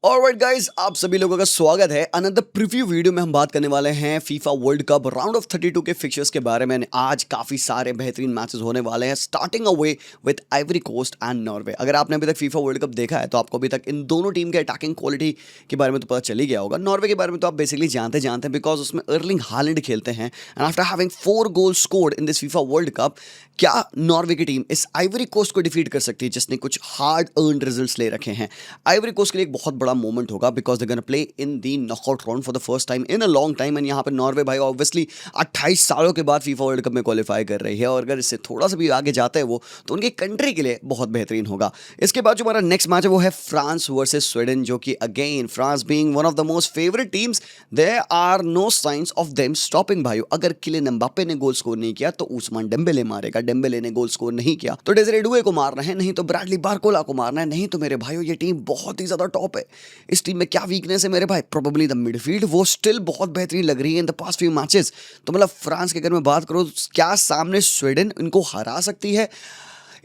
Alright guys, आप सभी लोगों का स्वागत है अनदर प्रीव्यू वीडियो में। हम बात करने वाले हैं FIFA World cup round of 32 के फिक्चर्स के बारे में। आज काफी सारे बेहतरीन मैचेस होने वाले हैं, starting away with Ivory Coast and Norway. अगर आपने अभी तक फीफा वर्ल्ड कप देखा है तो आपको अभी तक इन दोनों टीम के अटैकिंग क्वालिटी के बारे में तो पता चल ही गया होगा। नॉर्वे के बारे में तो आप बेसिकली जानते हैं बिकॉज उसमें अर्लिंग हालैंड खेलते हैं and after having 4 goals scored in this FIFA World cup, क्या नॉर्वे की टीम इस आइवरी कोस्ट को डिफीट कर सकती है जिसने कुछ हार्ड अर्नड रिजल्ट्स ले रखे हैं। आइवरी कोस्ट के लिए एक बहुत बड़ा मोमेंट होगा because they gonna play in the knockout round for the first time in a long time. And यहाँ पे नॉर्वे भाई ऑब्वियसली 28 सालों के बाद फीफा वर्ल्ड कप में क्वालिफाई कर रही है और अगर इससे थोड़ा सा भी आगे जाता है वो तो उनकी कंट्री के लिए बहुत बेहतरीन होगा। इसके बाद जो हमारा नेक्स्ट मैच है वो है फ्रांस वर्सेस स्वीडन, जो कि again France being one of the most favourite teams, there are no signs of them stopping. भाई अगर किलियन एम्बाप्पे ने गोल स्कोर नहीं किया तो उस्मान डेम्बेले मारेगा, डेम्बेले ने गोल स्कोर नहीं किया तो डेज़िरे डुए को मारना है, नहीं तो ब्रैडली बारकोला को मारना है, नहीं तो मेरे भाइयों ये टीम बहुत ही ज्यादा टॉप है। इस टीम में क्या वीकनेस है मेरे भाई? प्रोबेबली द मिडफील्ड, वो स्टिल बहुत बेहतरीन लग रही है in the past few matches. तो मतलब फ्रांस के अगर मैं बात करूं, क्या सामने स्वीडन इनको हरा सकती है?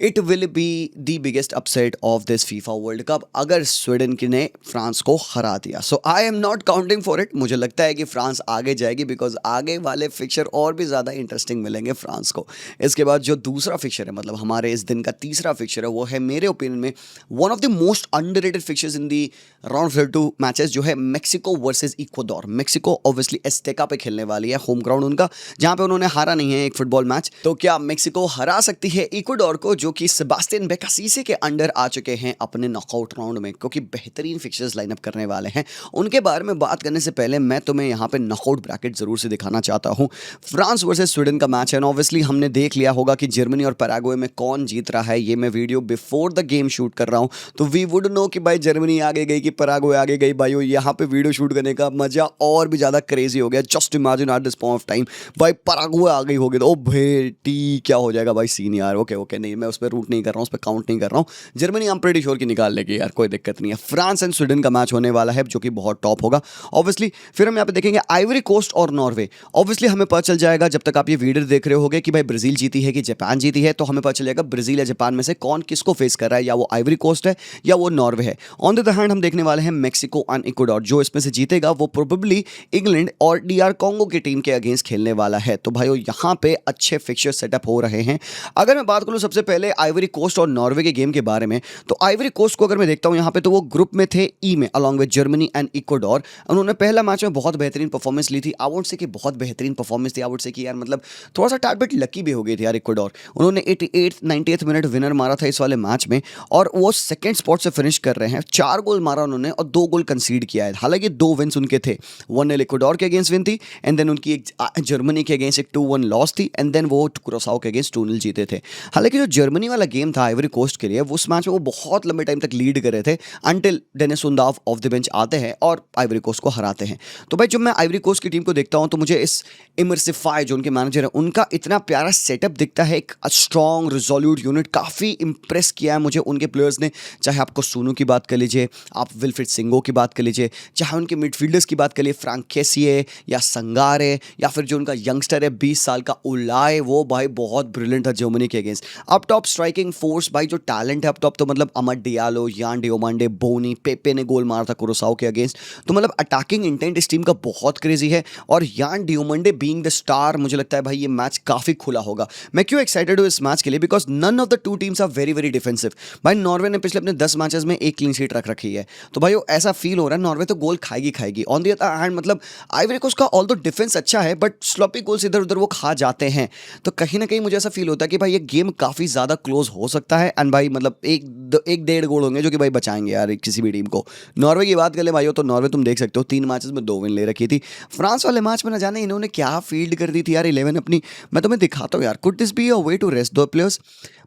It will be the biggest upset of this FIFA World Cup अगर स्वीडन की ने फ्रांस को हरा दिया। So I am not counting for it. मुझे लगता है कि फ्रांस आगे जाएगी बिकॉज आगे वाले फिक्चर और भी ज़्यादा इंटरेस्टिंग मिलेंगे फ्रांस को। इसके बाद जो दूसरा फिक्चर है, मतलब हमारे इस दिन का तीसरा फिक्चर है, वो है मेरे ओपिनियन में one of the most underrated fixtures in the round 32 matches, जो है Mexico versus Ecuador. Mexico obviously Azteca पे खेलने वाली है, होम ग्राउंड उनका, जहां पे उन्होंने हारा नहीं है एक फुटबॉल मैच। तो क्या मेक्सिको हरा सकती है इक्वाडोर को, जो कि सेबास्टियन बेकासीसे के अंडर आ चुके हैं अपने नॉकआउट राउंड में, क्योंकि बेहतरीन फिक्चर्स लाइनअप करने वाले हैं। उनके बारे में बात करने से पहले मैं तुम्हें यहाँ पे नॉकआउट ब्रैकेट जरूर से दिखाना चाहता हूँ। फ्रांस वर्सेस स्वीडन का मैच है, ऑब्वियसली हमने देख लिया होगा कि जर्मनी और पैराग्वे में कौन जीत रहा है। ये मैं video before the game shoot कर रहा हूँ, तो वी वुड नो कि भाई जर्मनी आगे गई कि पैराग्वे आगे गई। भाई यहाँ पे वीडियो शूट करने का मजा और भी ज्यादा क्रेजी हो गया। Just imagine at this point of time भाई पैराग्वे आ गई होगी तो ओ बेटी क्या हो जाएगा भाई सीन यार। ओके नहीं, मैं उस पर रूट नहीं कर रहा हूँ, उस पर काउंट नहीं कर रहा हूँ। Germany I am pretty sure कि निकाल लेगी यार, कोई दिक्कत नहीं है। फ्रांस एंड स्वीडन का मैच होने वाला है जो कि बहुत टॉप होगा ऑब्वियसली। फिर हम यहाँ पे देखेंगे आइवरी कोस्ट और नॉर्वे। ऑब्वियसली हमें पता चल जाएगा जब तक आप ये वीडियो देख रहे होगे कि भाई ब्राजील जीती है कि जापान जीती है, तो हमें पता चल जाएगा ब्राजील या जापान में से कौन किसको फेस कर रहा है, या वो आइवरी कोस्ट है या वो नॉर्वे है। ऑन द अदर हैंड हम देखने वाले हैं मेक्सिको एंड इक्वाडोर। जो इसमें से जीतेगा वो प्रोबेबली इंग्लैंड और डीआर कॉन्गो की टीम के अगेंस्ट खेलने वाला है। तो भाइयों यहाँ पे अच्छे फिक्चर सेटअप हो रहे हैं। अगर मैं बात करूँ सबसे पहले आइवरी कोस्ट और नॉर्वे के गेम के बारे में, तो आइवरी कोस्ट को अगर मैं देखता हूं यहाँ पे, तो वो ग्रुप में थे ई में along with Germany and Ecuador. उन्होंने पहला मैच में बहुत बेहतरीन परफॉर्मेंस ली थी। आई वुड से कि बहुत बेहतरीन परफॉर्मेंस थी। आई वुड से कि यार मतलब थोड़ा सा टाट बिट लकी भी हो गई थी यार इक्वाडोर। उन्होंने 88th 90th मिनट विनर मारा था इस वाले मैच में और वो सेकंड स्पॉट से फिनिश कर रहे हैं। 4 गोल मारा उन्होंने और 2 गोल कंसीड किया है। हालांकि 2 विन्स उनके थे, 1-0 इक्वाडोर के अगेंस्ट विन थी एंड देन उनकी एक जर्मनी के अगेंस्ट एक 2-1 लॉस थी एंड देन वो कुरासाओ के अगेंस्ट 2-0 जीते थे। हालांकि जो जर्मनी वाला गेम था आइवरी कोस्ट के लिए, उस मैच में वो बहुत लंबे टाइम तक लीड कर रहे थे until Deniz Undav off the bench आते हैं और आइवरी कोस्ट को हराते हैं। तो भाई जब मैं आइवरी कोस्ट की टीम को देखता हूं तो मुझे इस इमर्सिफाई जो उनके मैनेजर है उनका इतना प्यारा सेटअप दिखता है, एक स्ट्रॉन्ग रिजोल्यूट यूनिट। काफ़ी इंप्रेस किया है मुझे उनके प्लेयर्स ने, चाहे आपको सोनू की बात कर लीजिए, आप विल्फ्रेड सिंगो की बात कर लीजिए, चाहे उनके मिडफील्डर्स की बात कर लीजिए, फ्रैंक केसिए या संगारे, या फिर जो उनका यंगस्टर है 20 साल का उलाए, वो भाई बहुत ब्रिलियंट था जर्मनी के against. Up top striking force भाई जो टैलेंट है अप टॉप, तो मतलब अमर डियालो, यान डियोमांडे, बोनी, पेपे ने गोल मारा था कुरासाओ के अगेंस्ट। तो मतलब अटैकिंग इंटेंट इस टीम का बहुत क्रेजी है और यान डियोमांडे बीइंग द स्टार, मुझे लगता है भाई ये मैच काफी खुला होगा। मैं क्यों एक्साइटेड हूँ इस मैच के लिए? Because none of the two teams are very very defensive. भाई नॉर्वे ने पिछले अपने 10 मैचेस में 1 क्लीन शीट रख रखी है, तो भाई ऐसा फील हो रहा है नॉर्वे तो गोल खाएगी। ऑन द अदर हैंड मतलब आइवरी कोस्ट का ऑल द डिफेंस अच्छा है बट स्लॉपी गोल्स इधर उधर वो खा जाते हैं। तो कहीं ना कहीं मुझे ऐसा फील होता है कि भाई ये गेम काफी ज्यादा क्लोज हो सकता है एंड भाई मतलब एक 1.5 गोल होंगे जो कि भाई बचाएंगे यार किसी भी टीम को। नॉर्वे की बात कर ले भाइयों, तो नॉर्वे तुम देख सकते हो 3 मैचेस में 2 विन ले रखी थी। फ्रांस वाले मैच में ना जाने इन्होंने क्या फील्ड कर दी थी यार 11 अपनी। मैं तुम्हें दिखाता हूँ यार, could this be a way to rest दो प्लेयर्स?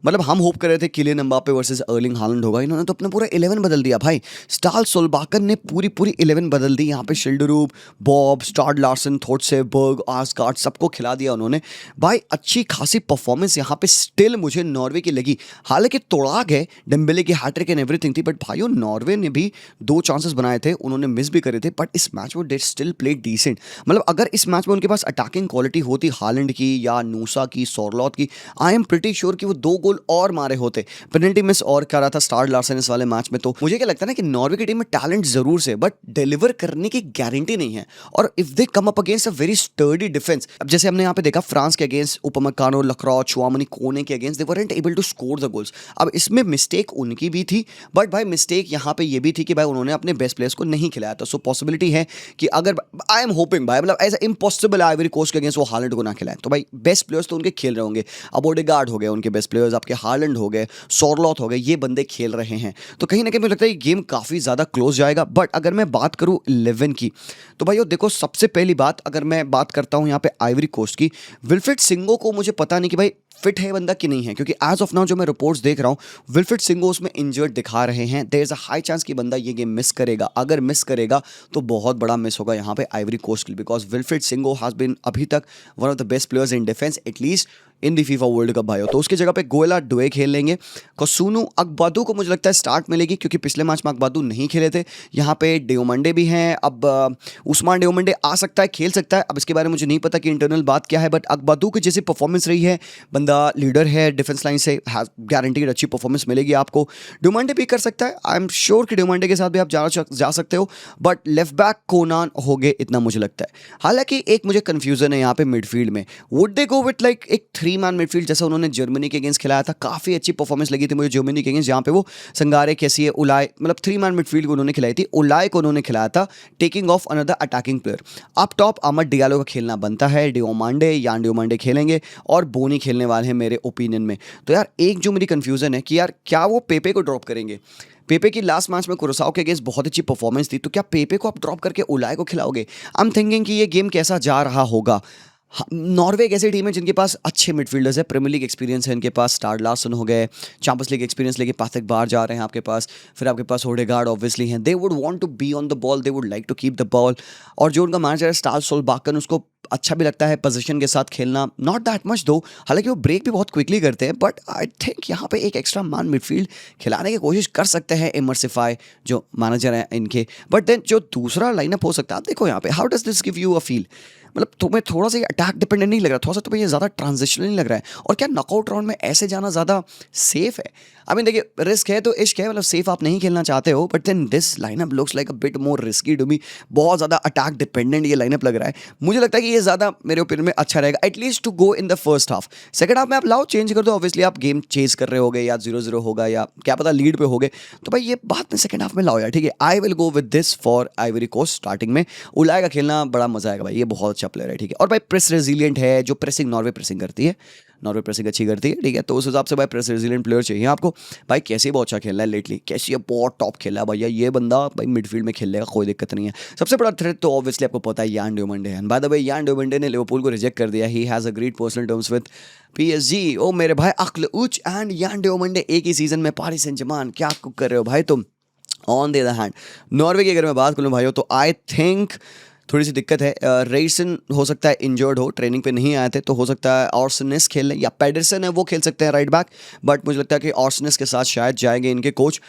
मतलब हम होप कर रहे थे Kylian Mbappe versus Erling Haaland होगा, इन्होंने तो अपना पूरा 11 बदल दिया भाई। स्टाल सोलबाकन ने पूरी 11 बदल दी। यहाँ पे शिल्डरूप, बॉब, स्टार्ड लार्सन, थोटसेबर्ग, आसगार्ड सबको खिला दिया उन्होंने। भाई अच्छी खासी परफॉर्मेंस यहाँ पे स्टिल मुझे नॉर्वे नॉर्वे की लगी। हालांकि तोड़ा गए, डेम्बेले की हैट्रिक एंड एवरीथिंग थी, बट भाइयों नॉर्वे ने भी 2 चांसेस बनाए थे, उन्होंने मिस भी करे थे, बट इस मैच में दे स्टिल प्लेड डिसेंट। मतलब अगर इस मैच में उनके पास अटैकिंग क्वालिटी होती हालैंड की या नूसा की, सोरलॉथ की, आई एम प्रिटी श्योर कि वो 2 गोल और मारे होते। पेनल्टी मिस और कर रहा था स्टार लार्सन इस वाले मैच में। तो मुझे क्या लगता है ना कि नॉर्वे की टीम में टैलेंट जरूर से, बट डिलीवर करने की गारंटी नहीं है। और if they come up against a very sturdy defence, अब जैसे हमने यहाँ पे देखा फ्रांस के अगेंस्ट उपमकानो, लक्राउ, चुआमनी, कोने के against they weren't able to score the goals. अब इसमें मिस्टेक उनकी भी थी, बट भाई मिस्टेक यहाँ पे ये भी थी कि भाई उन्होंने अपने बेस्ट प्लेयर्स को नहीं खिलाया था। सो पॉसिबिलिटी है कि अगर आई एम होपिंग भाई, मतलब ऐसा इम्पॉसिबल है आइवरी कोस्ट के अगेंस्ट वो हालैंड को ना खिलाए, तो भाई बेस्ट प्लेयर्स तो उनके खेल रहे होंगे। अब ओडेगार्ड हो गए उनके बेस्ट प्लेयर्स, आपके हालैंड हो गए, सोरलॉथ हो गए, ये बंदे खेल रहे हैं। तो कहीं ना कहीं मुझे लगता है ये गेम काफ़ी ज़्यादा क्लोज जाएगा। बट अगर मैं बात करूँ 11 की, तो भाई देखो सबसे पहली बात अगर मैं बात करता हूँ यहाँ पे आइवरी कोस्ट की, विल्फ्रेड सिंगो को मुझे पता नहीं कि भाई फिट है बंदा कि नहीं है, क्योंकि एज ऑफ नाउ जो मैं रिपोर्ट्स देख रहा हूँ विल्फ्रेड सिंगो उसमें इंजर्ड दिखा रहे हैं। There is a high chance कि बंदा ये गेम मिस करेगा। अगर मिस करेगा तो बहुत बड़ा मिस होगा यहाँ पे आइवरी कोस्ट के लिए, because Wilfried Singo has been अभी तक one of the best players in defence at least in the FIFA World Cup भाई। तो उसकी जगह पे गोयला डुए खेल लेंगे। कोसुनु अकबादू को मुझे लगता है स्टार्ट मिलेगी, क्योंकि पिछले मैच में अकबादू नहीं खेले थे। यहाँ पे डियोमंडे भी हैं, अब उस्मान डियोमंडे आ सकता है, खेल सकता है। अब इसके बारे में मुझे नहीं पता कि इंटरनल बात क्या है, बट अकबादू की जैसी परफॉर्मेंस रही है, बंदा लीडर है डिफेंस लाइन से, गारंटीड अच्छी परफॉर्मेंस मिलेगी आपको। डियोमंडे भी कर सकता है, आई एम श्योर कि डियोमंडे के साथ भी आप जा सकते हो, बट लेफ्ट बैक कोनान हो गए, इतना मुझे लगता है। हालांकि एक मुझे कंफ्यूजन है यहाँ पे मिडफील्ड में, would they go with like एक 3 मैन मिडफील्ड जैसा उन्होंने जर्मनी के अगेंस्ट खिलाया था। काफी अच्छी परफॉर्मेंस लगी थी मुझे जर्मनी के अगेंस्ट, जहां पे वो संगारे, कैसी है, उलाय, मतलब 3 मैन मिडफील्ड को उन्होंने खिलाई थी। उलाय को उन्होंने खिलाया था taking of another attacking player. Up top Amar Diallo का खेलना बनता है, डियोमांडे यान डियोमांडे खेलेंगे और बोनी खेलने वाले हैं मेरे ओपिनियन में। तो यार एक जो मेरी कंफ्यूजन है कि यार क्या वो पेपे को ड्रॉप करेंगे। पेपे की लास्ट मैच में कुरासाओ के अगेंस्ट बहुत अच्छी परफॉर्मेंस थी, तो क्या पेपे को आप ड्रॉप करके उलाय को खिलाओगे? आई एम थिंकिंग कि ये गेम कैसा जा रहा होगा। नॉर्वे एक ऐसी टीम है जिनके पास अच्छे मिडफील्डर्स है, प्रीमियर लीग एक्सपीरियंस है इनके पास, स्टार लार्सन हो गए, चैंपियंस लीग एक्सपीरियंस लेके पैट्रिक बार जा रहे हैं आपके पास, फिर आपके पास ओडेगार्ड ऑब्वियसली हैं। They would want to be on the ball, they would like to keep the ball. और जो उनका मैनेजर है स्टार सोलबाकन, उसको अच्छा भी लगता है पोजीशन के साथ खेलना, नॉट दैट मच दो, हालांकि वो ब्रेक भी बहुत क्विकली करते हैं, बट आई थिंक यहाँ पे एक एक्स्ट्रा मैन मिडफील्ड खिलाने की कोशिश कर सकते हैं इमर्सिफाई जो मैनेजर हैं इनके। बट देन जो दूसरा लाइनअप हो सकता है, आप देखो यहाँ पे how does this give you a feel, मतलब तुम्हें थोड़ा सा अटैक डिपेंडेंट नहीं लग रहा, थोड़ा सा तुम्हें ये ज़्यादा ट्रांजिशनल नहीं लग रहा है? और क्या नॉकआउट राउंड में ऐसे जाना ज़्यादा सेफ है? आई मीन देखिए रिस्क है तो इश्क है, मतलब सेफ आप नहीं खेलना चाहते हो, but then this lineup looks like a bit more risky to me. बहुत ज़्यादा अटैक डिपेंडेंट ये लाइनअप लग रहा है। मुझे लगता है कि ये ज़्यादा मेरे ओपिनियन में अच्छा रहेगा, at least to go in the first half. Second half में आप लाओ चेंज कर दो, ऑब्वियसली आप गेम चेज कर रहे होगे या 0-0 होगा या क्या पता लीड पे होगे, तो भाई ये बात में सेकंड हाफ में लाओ यार, ठीक है। I will go with this for Ivory Coast. Starting में उलाय का खेलना बड़ा मजा आएगा भाई, ये बहुत अच्छा प्लेयर है, ठीक है। और भाई प्रेस रेजिलियंट है, जो प्रेसिंग नॉर्वे प्रेसिंग करती है, नॉर्वे प्रेसिंग अच्छी करती है, ठीक है। तो उस हिसाब से भाई प्रेस रेजिलियंट प्लेयर चाहिए आपको। भाई कैसे बहुत अच्छा खेल रहा है लेटली, कैसे बहुत टॉप खेल रहा है भैया ये बंदा, भाई मिडफील्ड में खेल लेगा, कोई दिक्कत नहीं है। सबसे बड़ा थ्रेट तो ऑब्वियसली आपको पता है यान डियोमंडे है। बाय द वे यान डियोमंडे ने लिवरपूल को रिजेक्ट कर दिया, he has a great personal terms with PSG. ओ मेरे भाई Akliouche and Yan Diomande एक ही सीजन में पारिस सेंट जर्मन, क्या कुक कर रहे हो भाई तुम। On the other hand Norway की अगर मैं बात करूँ भाई, तो आई थिंक थोड़ी सी दिक्कत है। रेसन हो सकता है इंजर्ड हो, ट्रेनिंग पे नहीं आए थे, तो हो सकता है ऑर्सनेस खेल लें, या पेडरसन है वो खेल सकते हैं राइट बैक, बट मुझे लगता है कि ऑर्सनेस के साथ शायद जाएंगे इनके कोच।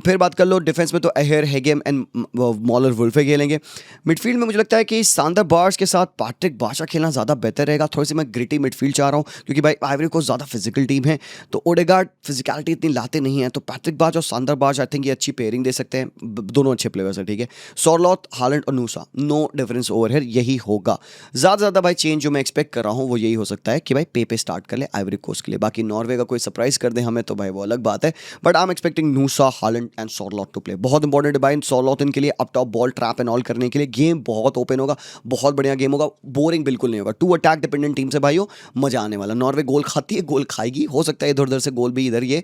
फिर बात कर लो डिफेंस में, तो अहेर, हेगेम एंड मॉलर वुल्फे खेलेंगे। मिडफील्ड में मुझे लगता है कि सांदर बार्स के साथ पैट्रिक बाशा खेलना ज़्यादा बेहतर रहेगा। थोड़ी सी मैं ग्रिटी मिडफील्ड चाह रहा हूँ, क्योंकि भाई आइवरी कोस्ट ज़्यादा फिजिकल टीम है, तो ओडेगार्ड फिजिकलिटी इतनी लाते नहीं है, तो पैट्रिक बाज और सांदर बाज आई थिंक ये अच्छी पेयरिंग दे सकते हैं, दोनों अच्छे प्लेयर्स हैं, ठीक है। सोरलॉथ, हालैंड और नूसा, नो डिफरेंस ओवर है, यही होगा। ज़्यादा भाई चेंज जो मैं एक्सपेक्ट कर रहा हूँ वो यही हो सकता है कि भाई पेपे स्टार्ट कर ले आइवरी कोस्ट के लिए। बाकी नॉर्वे का कोई सरप्राइज कर दे हमें तो भाई वो अलग बात है, but I am expecting Nusa, Haaland and Sorloth to play. बहुत इंपॉर्टेंट है भाई सोरलॉथ इनके लिए, up top ball trap and all करने के लिए। गेम बहुत ओपन होगा, बहुत बढ़िया गेम होगा, बोरिंग बिल्कुल नहीं होगा। 2 अटैक डिपेंडेंट टीम से भाइयों मजा आने वाला। नॉर्वे गोल खाती है, गोल खाएगी, हो सकता है इधर उधर से गोल भी इधर ये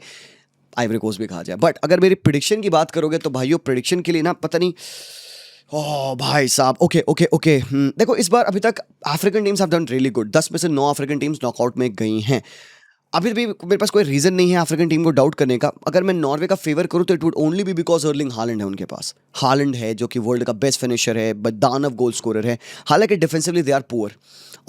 आइवरी कोस्ट भी खा जाए। बट अगर मेरी प्रिडिक्शन की बात करोगे तो भाइयों प्रिडिक्शन के लिए ना पता नहीं, ओह भाई साहब, ओके देखो इस बार अभी तक African teams have done really good. 10 में से 9 अफ्रीकन टीम्स नॉकआउट में गई हैं। अभी भी मेरे पास कोई रीज़न नहीं है अफ्रीकन टीम को डाउट करने का। अगर मैं नॉर्वे का फेवर करूँ तो it would only be because Erling Haaland है उनके पास। हालैंड है जो कि वर्ल्ड का बेस्ट फिनिशर है, दानव गोल स्कोरर है। हालांकि defensively they are poor.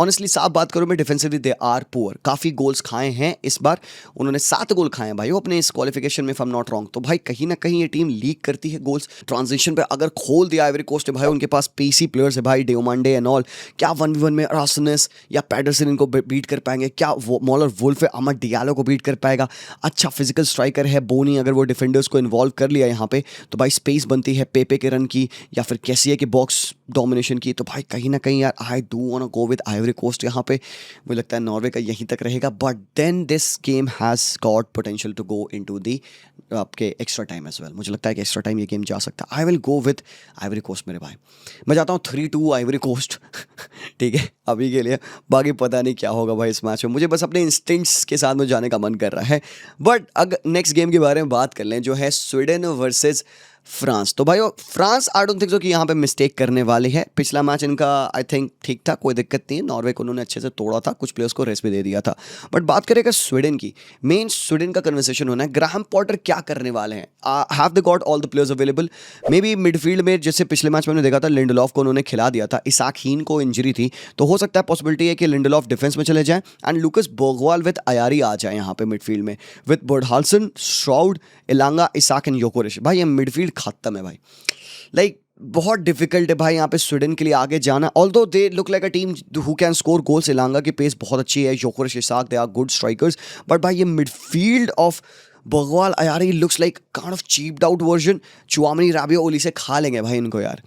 Honestly साफ बात करूँ मैं, डिफेंसिवली दे आर पुअर। काफ़ी गोल्स खाए हैं इस बार, उन्होंने 7 गोल खाए हैं भाई वो अपने इस क्वालिफिकेशन में, if I am not wrong. तो भाई कहीं ना कहीं ये टीम लीक करती है गोल्स। ट्रांजिशन पे अगर खोल दिया आइवरी कोस्ट है भाई, उनके पास पेसी प्लेयर्स है भाई, डियोमांडे एंड ऑल। क्या 1v1 में रासनस या पैडरसन इनको बीट कर पाएंगे? क्या मॉलर वुल्फ है अमर डियालो को बीट कर पाएगा? अच्छा फिजिकल स्ट्राइकर है बोनी, अगर वो डिफेंडर्स को इन्वॉल्व कर लिया यहाँ पे तो भाई स्पेस बनती है पेपे के रन की या फिर कैसिया के बॉक्स डोमिनेशन की। तो भाई कहीं ना कहीं यार I do want to go with Ivory Coast यहाँ पे। मुझे लगता है नॉर्वे का यहीं तक रहेगा, but then this game has got potential to go into the आपके एक्स्ट्रा टाइम एज वेल। मुझे लगता है कि एक्स्ट्रा टाइम ये गेम जा सकता है। I will go with Ivory Coast मेरे भाई। मैं जाता हूँ 3-2 आइवरी कोस्ट ठीक है अभी के लिए। बाकी पता नहीं क्या होगा भाई इस मैच में, मुझे बस अपने इंस्टिंक्ट्स के साथ में जाने का मन कर रहा है। बट अगर नेक्स्ट गेम के बारे में बात कर लें जो है स्वीडन वर्सेस फ्रांस, तो भाई France I don't think so कि यहाँ पे मिस्टेक करने वाली है। पिछला मैच इनका आई थिंक ठीक था, कोई दिक्कत नहीं है। नॉर्वे को उन्होंने अच्छे से तोड़ा था, कुछ प्लेयर्स को रेस्ट भी दे दिया था। बट बात करें अगर स्वीडन की, मेन स्वीडन का कन्वर्सेशन होना है ग्राहम पॉटर क्या करने वाले हैं। Have they got all the players available? May be midfield में जैसे पिछले मैच में हमने देखा था लिंडलॉफ को उन्होंने खिला दिया था, इसाक हीन को इंजरी थी, तो हो सकता है पॉसिबिलिटी है कि लिंडलॉफ डिफेंस में चले जाए and Lucas Bergvall with Ayari आ जाए यहाँ पे मिडफील्ड में विद बर्डहाल्सन, श्राउड, इलांगा, इसाक एंड योकोरेश। भाई ये मिडफील्ड खत्म है भाई। लाइक बहुत डिफिकल्ट है भाई यहाँ पे स्वीडन के लिए आगे जाना। Although they look like a team who can score goals. Elanga की पेस बहुत अच्छी है, Gyokeres, Isak, they are good strikers. But भाई ये midfield of Bergvall Ayari looks like kind of cheaped out version. Tchouameni, Rabiot, Olise से खा लेंगे भाई इनको यार।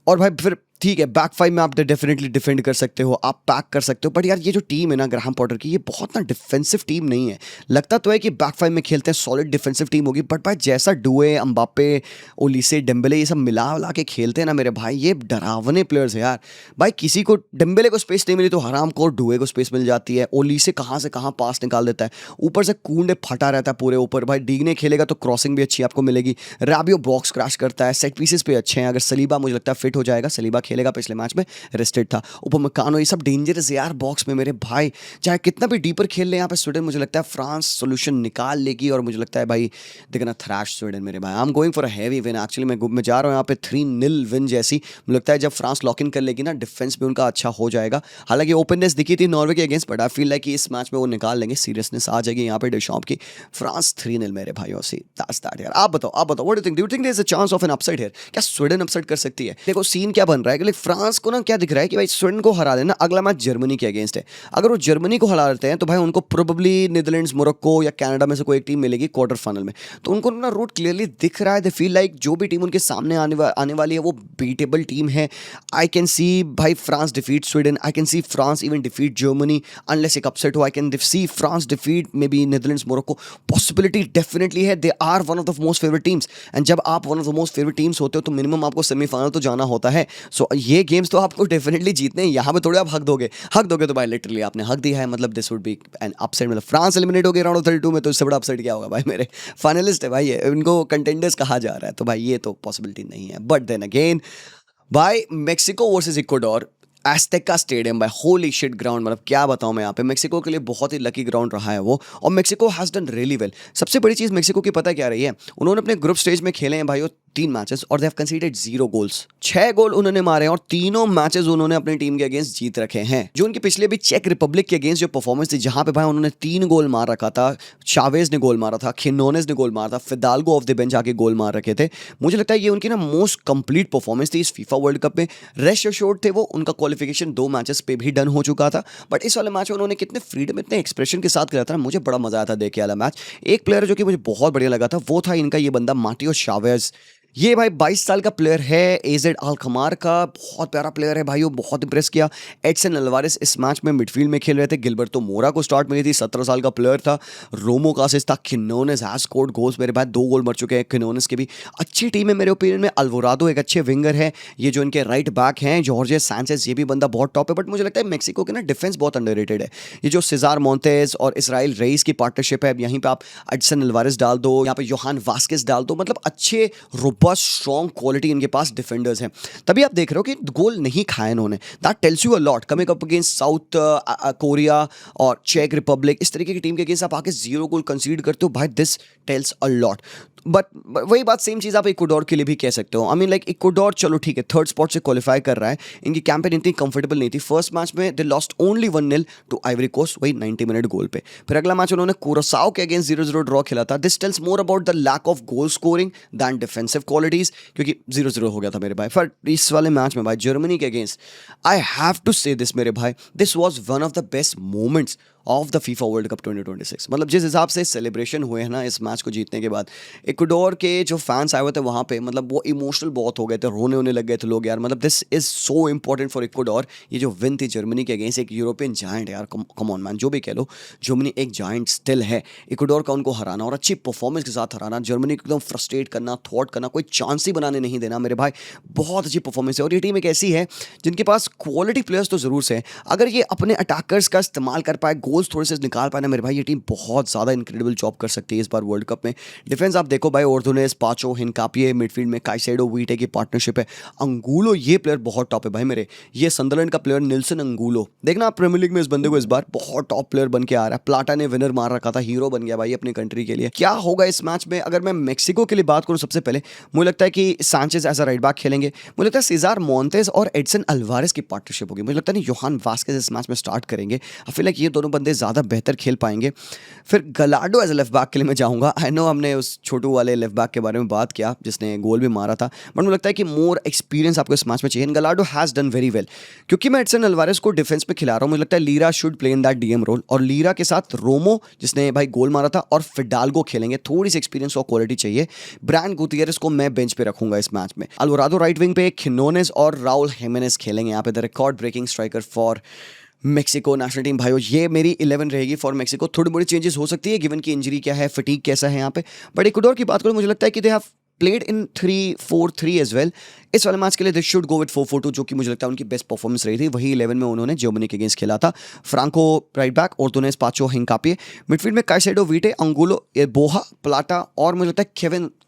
और भाई फिर ठीक है बैक फाइव में आप डेफिनेटली डिफेंड कर सकते हो, आप पैक कर सकते हो, बट यार ये जो टीम है ना ग्राहम पॉटर की, ये बहुत ना डिफेंसिव टीम नहीं है। लगता तो है कि बैक फाइव में खेलते हैं सॉलिड डिफेंसिव टीम होगी, बट भाई जैसा डुए, अम्बापे, ओलिसे, डेम्बेले ये सब मिला ला के खेलते हैं ना मेरे भाई, ये डरावने प्लेयर्स है यार। भाई किसी को डेम्बेले को स्पेस नहीं मिली तो हराम को डुए को स्पेस मिल जाती है। ओलिसे कहाँ से कहाँ पास निकाल देता है, ऊपर से कूंडे फटा रहता है पूरे ऊपर। भाई डीगने खेलेगा तो क्रॉसिंग भी अच्छी आपको मिलेगी। राबियो बॉक्स क्रैश करता है, सेट पीसेस पे अच्छे हैं। अगर सलीबा मुझे लगता है फिट हो जाएगा, सलीबा खेलेगा, पिछले मैच में रेस्टेड था। उपमकानो, ये सब डेंजरस यार बॉक्स में मेरे भाई। चाहे कितना भी डीपर खेल ले यहाँ पे स्वीडन, मुझे लगता है फ्रांस सोल्यूशन निकाल लेगी। और मुझे लगता है भाई देखना थ्रैश स्वीडन मेरे भाई। I am going for a heavy win actually. मैं जा रहा हूँ यहाँ पे 3-0 विन जैसी। मुझे लगता है जब फ्रांस लॉक इन कर लेगी ना, डिफेंस भी उनका अच्छा हो जाएगा। हालांकि ओपननेस दिखी थी नॉर्वे के against, but I feel like कि इस मैच में वो निकाल लेंगे, सीरियसनेस आ जाएगी यहाँ पे डेशॉम्प की। फ्रांस 3-0 मेरे भाइयों से। दैट्स दैट यार। आप बताओ what do you think there is a chance of an upset here? क्या स्वीडन अपसाइड कर सकती है? देखो सीन क्या बन रहा है कि फ्रांस को ना क्या दिख रहा है कि भाई स्वीडन को हरा देना, अगला मैच जर्मनी के अगेंस्ट है। अगर वो जर्मनी को हरा देते हैं तो भाई उनको प्रोबेबली नीदरलैंड्स, मोरक्को या कनाडा में से कोई एक टीम मिलेगी क्वार्टर फाइनल में। तो उनको ना रूट क्लियरली दिख रहा है। दे फील लाइक जो भी टीम उनके सामने आने वाली है वो बीटेबल टीम है। आई कैन सी भाई France defeat Sweden, I can see France even defeat Germany unless एक अपसेट हो। I can see France defeat maybe Netherlands, Morocco. Possibility definitely है। They are one of the most favourite teams, and जब आप one of the most favourite teams होते हो तो minimum आपको semifinal तो जाना होता है। सो ये गेम्स तो आपको डेफिनेटली जीतने हैं। यहाँ पे थोड़े आप हक दोगे तो भाई लिटरली आपने हक दिया है। मतलब this would be an upset. मतलब फ्रांस एलिमिनेट हो गए राउंड ऑफ 32 में, तो इससे बड़ा अपसेट क्या होगा भाई? मेरे फाइनलिस्ट है भाई ये, इनको कंटेंडर्स कहा जा रहा है, तो भाई ये तो पॉसिबिलिटी नहीं है। बट देन अगेन भाई मेक्सिको वर्सेस इक्वाडोर, एस्टेका स्टेडियम भाई, होली शिट ग्राउंड। मतलब क्या बताऊं मैं, यहाँ पे मेक्सिको के लिए बहुत ही लकी ग्राउंड रहा है वो, और Mexico has done really well. सबसे बड़ी चीज़ मेक्सिको की पता क्या रही है? उन्होंने अपने ग्रुप स्टेज में खेले हैं भाई 3 मैचेस और दे हैव कंसीडर्ड 0 गोल्स। 6 गोल उन्होंने मारे हैं और तीनों मैचेस उन्होंने अपनी टीम के अगेंस्ट जीत रखे हैं। जो उनके पिछले भी चेक रिपब्लिक के अगेंस्ट जो परफॉर्मेंस थी, जहां पे भाई उन्होंने 3 गोल मार रखा था, चावेज ने गोल मारा था, खिनोनेस ने गोल मारा था, फिदाल्गो ऑफ द बेंच आके गोल मार रखे थे। मुझे लगता है ये उनकी ना मोस्ट कंप्लीट परफॉर्मेंस थी इस फीफा वर्ल्ड कप में। रेस्ट एश्योर्ड थे वो, उनका क्वालिफिकेशन 2 मैचेस पे भी डन हो चुका था। बट इस वाले मैच में उन्होंने कितने फ्रीडम, इतने एक्सप्रेशन के साथ खेला था, मुझे बड़ा मजा आया था देख के वाला मैच। एक प्लेयर जो कि मुझे बहुत बढ़िया लगा था वो था इनका ये बंदा मार्टियो चावेज। ये भाई 22 साल का प्लेयर है, एजेड अल्कमार का, बहुत प्यारा प्लेयर है भाई, वो बहुत इंप्रेस किया। एडसन अल्वारेस इस मैच में मिडफील्ड में खेल रहे थे। गिलबर्टो मोरा को स्टार्ट मिली थी, 17 साल का प्लेयर था। रोमो कासिस था। खिनोनेस हैज स्कोर्ड गोल्स मेरे भाई, 2 गोल मर चुके हैं खिनोनेस के भी। अच्छी टीम है मेरे ओपिनियन में। अल्वोराडो एक अच्छे विंगर है। ये जो इनके राइट बैक हैं जॉर्जे सैंचेज, ये भी बंदा बहुत टॉप है। बट मुझे लगता है मेक्सिको के ना डिफेंस बहुत अंडररेटेड है। ये जो सिजार मोंटेज और इसराइल रईस की पार्टनरशिप है, यहीं पे आप एडसन अल्वारेस डाल दो, यहाँ पे योहान वास्केस डाल दो। मतलब अच्छे रोबस्ट स्ट्रॉन्ग क्वालिटी इनके पास डिफेंडर्स हैं, तभी आप देख रहे हो कि गोल नहीं खाया इन्होंने। That tells you a lot coming up against south Korea और चेक रिपब्लिक, इस तरीके की टीम के अगेंस्ट आप आके 0 गोल कंसीड करते हो भाई, this tells a lot. But वही बात सेम चीज़ आप इक्वाडोर के लिए भी कह सकते हो। आई मीन लाइक इक्वाडोर चलो ठीक है थर्ड स्पॉट से क्वालिफाई कर रहा है, इनकी कैंपेन इतनी कंफर्टेबल नहीं थी। फर्स्ट मैच में they lost only 1-0 to Ivory Coast, वही 90 मिनट गोल पे। फिर अगला मैच उन्होंने कुरासाओ के अगेंस्ट 0-0 ड्रॉ खेला था। This tells more about the lack of goal scoring than defensive qualities, क्योंकि 0-0 हो गया था मेरे भाई। फिर इस वाले मैच में भाई जर्मनी के अगेंस्ट आई हैव टू से दिस मेरे भाई, this was one of the best moments of the FIFA World cup 2026। मतलब जिस हिसाब से सेलिब्रेशन हुए हैं ना इस मैच को जीतने के बाद, इक्वाडोर के जो फैंस आए हुए थे वहाँ पे, मतलब वो इमोशनल बहुत हो गए थे, रोने होने लग गए थे लोग यार। मतलब this is so important for Ecuador. ये जो विन थी जर्मनी के अगेंस्ट, एक यूरोपियन जायंट यार, कम ऑन मैन, जो भी कह लो, जर्मनी एक जायंट स्टिल है। इक्वाडोर का उनको हराना और अच्छी परफॉर्मेंस के साथ हराना, जर्मनी को एकदम फ्रस्ट्रेट करना, थॉट करना, कोई चांस ही बनाने नहीं देना मेरे भाई, बहुत अच्छी परफॉर्मेंस है। और ये टीम एक ऐसी है जिनके पास क्वालिटी प्लेयर्स तो जरूर से हैं, अगर ये अपने अटैकर्स का इस्तेमाल कर पाए, गोल्स थोड़े से निकाल पाए ना मेरे भाई, ये टीम बहुत ज़्यादा इनक्रेडिबल जॉब कर सकती है इस बार वर्ल्ड कप में। डिफेंस आप देखो भाई, ओर्थोनेस, पाचो, हिनकापिए, मिडफील्ड में काइसेडो, वीटे की पार्टनरशिप है। अंगुलो ये प्लेयर बहुत टॉप है भाई मेरे, ये संदरलैंड का प्लेयर निल्सन अंगुलो, देखना आप प्रीमियर लीग में इस बंदे को इस बार बहुत टॉप प्लेयर बन के आ रहा है। प्लाटा ने विनर मार रखा था, हीरो बन गया भाई अपनी कंट्री के लिए। क्या होगा इस मैच में? अगर मैं मेक्सिको के लिए बात करूं सबसे पहले, मुझे लगता है कि Sanchez as a right back खेलेंगे। मुझे लगता है सीजार मोंटेज और एडसन अल्वारेस की पार्टनरशिप होगी। मुझे लगता है नहीं योहान वास्केज इस मैच में स्टार्ट करेंगे। आई फील लाइक ये दोनों बंदे ज़्यादा बेहतर खेल पाएंगे। फिर गलाडो एज अ लेफ्ट बैक के लिए मैं जाऊंगा। आई नो हमने उस छोटू वाले लेफ्ट बैक के बारे में बात किया जिसने गोल भी मारा था, बट मुझे लगता है कि मोर एक्सपीरियंस आपको इस मैच में चाहिए। गलाडो हैज़ डन वेरी वेल, क्योंकि मैं एडसन अल्वारेस को डिफेंस में खिला रहा हूँ। मुझे लगता है Lira should play in that DM role, और लीरा के साथ रोमो जिसने भाई गोल मारा था और फिडाल्गो खेलेंगे। थोड़ी सी एक्सपीरियंस और क्वालिटी चाहिए। ब्रायन गुतियरेस को मैं बेंच पे रखूंगा इस मैच में। अल्वाराडो राइट विंग पे, खिनोनेस और राउल हिमेनेस खेलेंगे यहाँ पे, the record breaking striker for Mexico national team. भाइयों ये मेरी 11 रहेगी फॉर मेक्सिको। थोड़ी बड़ी चेंजेस हो सकती है गिवन की इंजरी क्या है, फटीक कैसा है यहाँ पे। बट इक्वाडोर की बात करूँ, मुझे लगता है कि they have played in 3-4-3 as well. इस वाले मैच के लिए दे शुड गो विद 4-4-2, जो कि मुझे लगता है उनकी बेस्ट परफॉर्मेंस रही थी। वही 11 में उन्होंने जर्मनी के अगेंस्ट खेला था। Franco right back, Ordonez, Pacho, Hincapie. Midfield में काइसेडो, वीटे, अंगुलो, बोहा, प्लाटा, और मुझे लगता है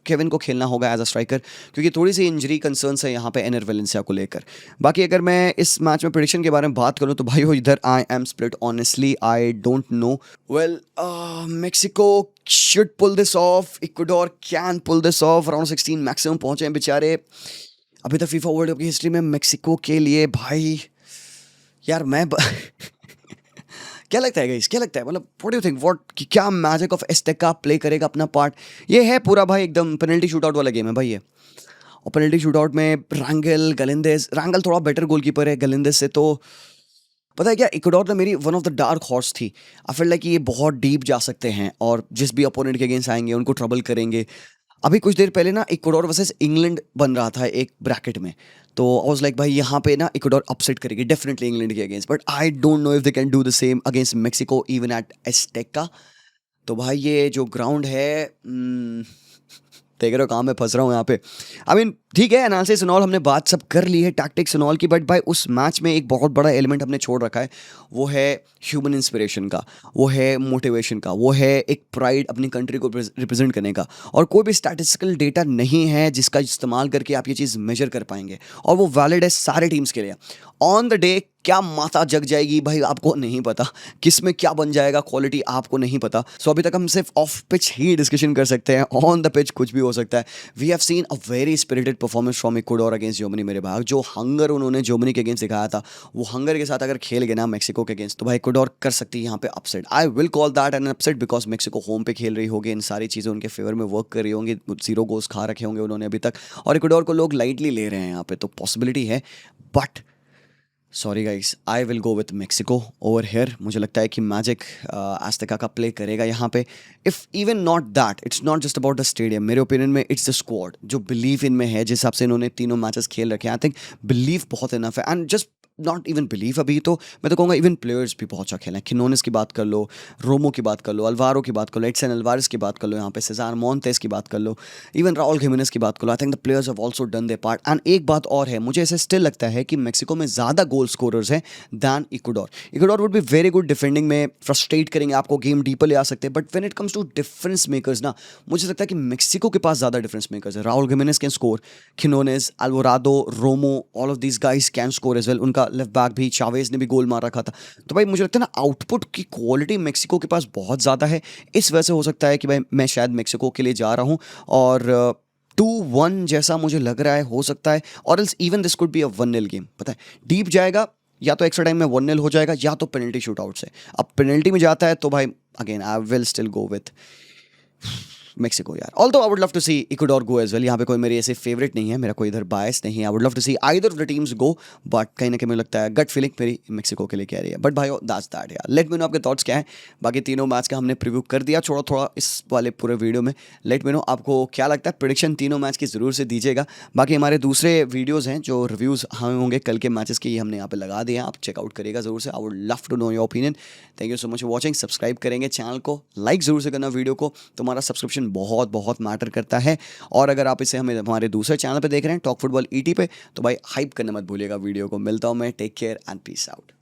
केविन को खेलना होगा एज अ स्ट्राइकर, क्योंकि थोड़ी सी इंजरी कंसर्न्स है यहाँ पे एनर वेलेंसिया को लेकर। बाकी अगर मैं इस मैच में प्रेडिक्शन के बारे में बात करूँ तो भाई हो इधर I am split honestly, I don't no. Well Mexico should pull this off, Ecuador can pull this off, round 16 maximum पहुंचे हैं बेचारे। अभी तक फीफा वर्ल्ड कप की हिस्ट्री में मेक्सिको के लिए भाई यार क्या लगता है गाइस, क्या लगता है, मतलब व्हाट डू यू थिंक, कि क्या मैजिक ऑफ एस्टेका प्ले करेगा अपना पार्ट? ये है पूरा भाई एकदम पेनल्टी शूटआउट वाला गेम है भाई ये। और पेनल्टी शूटआउट में रैंगल थोड़ा बेटर गोलकीपर है गलिंदेज से, तो पता है क्या, इक्वाडोर ना मेरी one of the dark horse थी। आई फील लाइक कि ये बहुत डीप जा सकते हैं और जिस भी अपोनेंट के अगेंस्ट आएंगे उनको ट्रबल करेंगे। अभी कुछ देर पहले ना इक्वाडोर वर्सेस इंग्लैंड बन रहा था एक ब्रैकेट में, तो आई वाज लाइक भाई यहाँ पे ना इक्वाडोर अपसेट करेगी डेफिनेटली इंग्लैंड के against, but I don't know if they can do the same against Mexico even at Azteca. तो भाई ये जो ग्राउंड है, देख रहे हो कहाँ मैं फंस रहा हूँ यहाँ पे। आई मीन ठीक है, एनालिसिस एंड ऑल हमने बात सब कर ली है, टैक्टिक्स एंड ऑल की, बट भाई उस मैच में एक बहुत बड़ा एलिमेंट हमने छोड़ रखा है, वो है ह्यूमन इंस्पिरेशन का, वो है मोटिवेशन का, वो है एक प्राइड अपनी कंट्री को रिप्रेजेंट करने का। और कोई भी स्टैटिस्टिकल डेटा नहीं है जिसका इस्तेमाल करके आप ये चीज़ मेजर कर पाएंगे, और वो वैलिड है सारे टीम्स के लिए। ऑन द डे क्या माता जग जाएगी भाई आपको नहीं पता, किस में क्या बन जाएगा क्वालिटी आपको नहीं पता। सो अभी तक हम सिर्फ ऑफ पिच ही डिस्कशन कर सकते हैं, ऑन द पिच कुछ भी हो सकता है। We have seen a very spirited performance from Ecuador against Germany मेरे भाग। जो हंगर उन्होंने जर्मनी के अगेंस्ट दिखाया था, वो हंगर के साथ अगर खेल गए ना मेक्सिको के अगेंस्ट, तो भाई इक्वाडोर कर सकती है यहाँ पे upset. I will call that an upset because Mexico home पे खेल रही होगी, इन सारी चीज़ें उनके फेवर में वर्क कर रही होंगी, 0 गोल्स खा रखे होंगे उन्होंने अभी तक, और इक्वाडोर को लोग लाइटली ले रहे हैं यहाँ पे, तो पॉसिबिलिटी है। But sorry guys, I will go with Mexico over here. मुझे लगता है कि मैजिक एस्टेका का प्ले करेगा यहाँ पे। If even not that, it's not just about the stadium, मेरे ओपिनियन में इट्स द स्क्वाड जो बिलीव इनमें है, जिस हिसाब से इन्होंने तीनों मैचेस खेल रखे हैं। आई थिंक बिलीव बहुत इनफ है, and just not even believe अभी तो मैं तो कहूँगा इवन प्लेयर्स भी बहुत अच्छा खेले हैं। खिनोनेस की बात कर लो, रोमो की बात कर लो, अल्वारो की बात कर लो, एडसन अल्वारेस की बात कर लो, यहाँ पे सेजार मोंटेस की बात कर लो, इवन राउल जिमेनेज़ की बात कर लो। I think the players have also done their part. And एक बात और है, मुझे ऐसे स्टिल लगता है कि मेक्सिको में ज़्यादा गोल स्कोरर्स हैं than Ecuador. Ecuador would be very good defending में, फ्रस्ट्रेट करेंगे आपको, गेम डीपर ले आ सकते हैं, but when it comes to difference makers ना, मुझे लगता है कि मेक्सिको के पास ज़्यादा डिफरेंस मेकर्स है। Raul Jimenez can score, Quinones, Alvarado, Romo, all of these guys can score as well. उनका लेफ्ट बैक भी चावेज ने भी गोल मार रखा था। तो भाई मुझे लगता है ना, आउटपुट की क्वालिटी मेक्सिको के पास बहुत ज़्यादा है। इस वजह से हो सकता है कि भाई मैं शायद मेक्सिको के लिए जा रहा हूँ, और 2-1 जैसा मुझे लग रहा है, हो सकता है। और else even this could be a 1-0 game, पता है डीप जाएगा, या तो एक्स्ट्रा टाइम में 1-0 हो जाएगा, या तो पेनल्टी शूट आउट से। अब पेनल्टी में जाता है तो भाई again I will still go with Mexico यार। Although I would love to see Ecuador go as well. यहाँ पे कोई मेरी ऐसे फेवरेट नहीं है, मेरा कोई इधर बायस नहीं है। I would love to see either of the teams go, but कहीं ना कहीं मुझे लगता है गट फीलिंग मेरी मेक्सिको के लिए कह रही है। बट भाई दैट्स दैट यार। लेट मी नो आपके थॉट्स क्या है। बाकी तीनों मैच का हमने प्रीव्यू कर दिया थोड़ा थोड़ा इस वाले पूरे वीडियो में। लेट मी नो आपको क्या लगता है, प्रेडिक्शन तीनों मैच की ज़रूर से दीजिएगा। बाकी हमारे दूसरे वीडियोज़ हैं जो रिव्यूज़ हमें होंगे कल के मैचेस के, ये हमने यहाँ पे लगा दिए हैं, आप चेकआउट करिएगा ज़रूर से। I would love to know your opinion. Thank you so much for watching. Subscribe करेंगे चैनल को, लाइक ज़रूर से करना वीडियो को, तुम्हारा सब्सक्रिप्शन बहुत बहुत मैटर करता है। और अगर आप इसे हमें हमारे दूसरे चैनल पे देख रहे हैं, टॉक फुटबॉल ईटी पे, तो भाई हाइप करना मत भूलिएगा वीडियो को। मिलता हूँ मैं, take care and peace out.